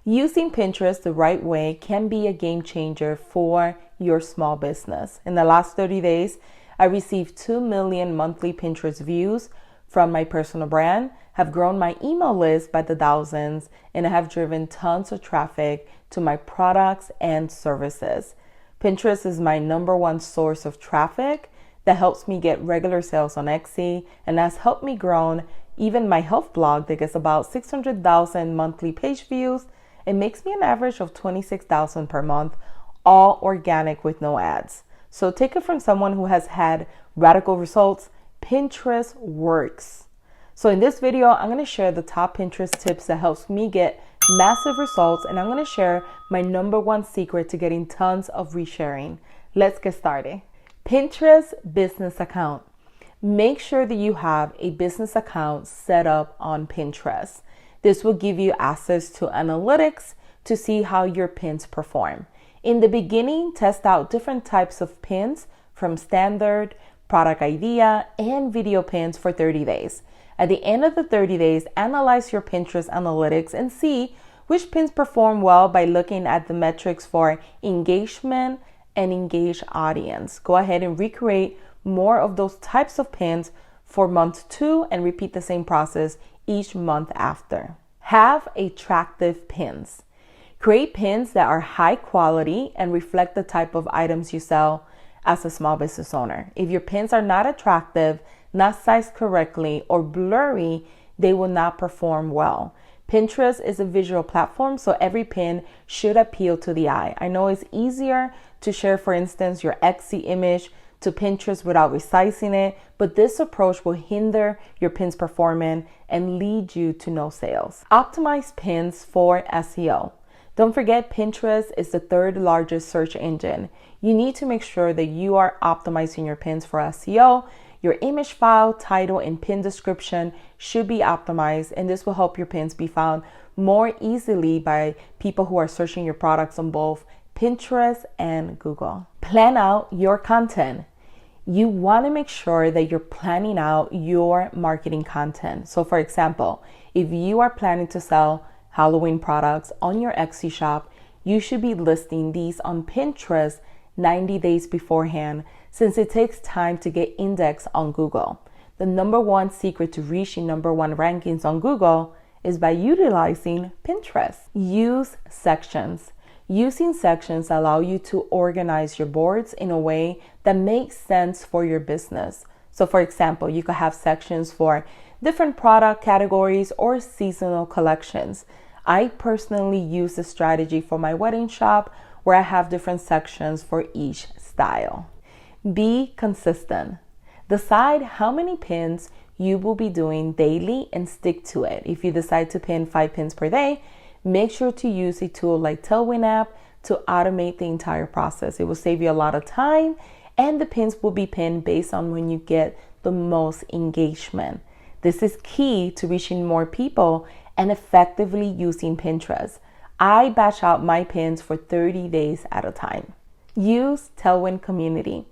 Using Pinterest the right way can be a game changer for your small business. In the last 30 days, I received 2 million monthly Pinterest views from my personal brand, have grown my email list by the thousands, and I have driven tons of traffic to my products and services. Pinterest is my number one source of traffic that helps me get regular sales on Etsy and has helped me grow even my health blog that gets about 600,000 monthly page views. It makes me an average of 26,000 per month, all organic with no ads. So take it from someone who has had radical results. Pinterest works. So in this video, I'm going to share the top Pinterest tips that helps me get massive results, and I'm going to share my number one secret to getting tons of resharing. Let's get started. Pinterest business account. Make sure that you have a business account set up on Pinterest. This will give you access to analytics to see how your pins perform. In the beginning, test out different types of pins from standard, product idea, and video pins for 30 days. At the end of the 30 days, analyze your Pinterest analytics and see which pins perform well by looking at the metrics for engagement and engaged audience. Go ahead and recreate more of those types of pins for month 2 and repeat the same process each month after. Have attractive pins. Create pins that are high quality and reflect the type of items you sell as a small business owner. If your pins are not attractive, not sized correctly, or blurry, they will not perform well. Pinterest is a visual platform, so every pin should appeal to the eye. I know it's easier to share, for instance, your Etsy image to Pinterest without resizing it, but this approach will hinder your pins performance and lead you to no sales. Optimize pins for SEO. Don't forget, Pinterest is the third largest search engine. You need to make sure that you are optimizing your pins for SEO. Your image file, title, and pin description should be optimized, and this will help your pins be found more easily by people who are searching your products on both Pinterest and Google. Plan out your content. You want to make sure that you're planning out your marketing content. So for example, if you are planning to sell Halloween products on your Etsy shop, you should be listing these on Pinterest 90 days beforehand, since it takes time to get indexed on Google. The number one secret to reaching number one rankings on Google is by utilizing Pinterest. Use sections. Using sections allow you to organize your boards in a way that makes sense for your business. So for example, you could have sections for different product categories or seasonal collections. I personally use this strategy for my wedding shop, where I have different sections for each style. Be consistent. Decide how many pins you will be doing daily and stick to it. If you decide to pin 5 pins per day, make sure to use a tool like Tailwind app to automate the entire process. It will save you a lot of time, and the pins will be pinned based on when you get the most engagement. This is key to reaching more people and effectively using Pinterest. I batch out my pins for 30 days at a time. Use Tailwind Community.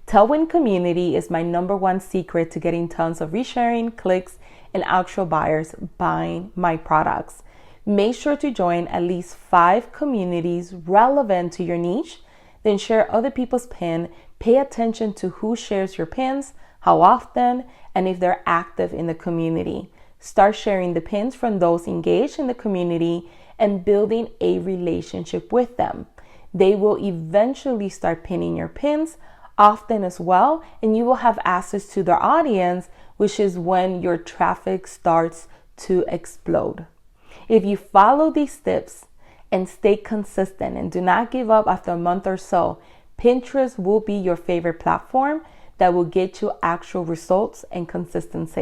Tailwind Community is my number one secret to getting tons of resharing, clicks, and actual buyers buying my products. Make sure to join at least 5 communities relevant to your niche, then share other people's pin. Pay attention to who shares your pins, how often, and if they're active in the community. Start sharing the pins from those engaged in the community and building a relationship with them. They will eventually start pinning your pins often as well, and you will have access to their audience, which is when your traffic starts to explode. If you follow these tips and stay consistent and do not give up after a month or so, Pinterest will be your favorite platform that will get you actual results and consistent sales.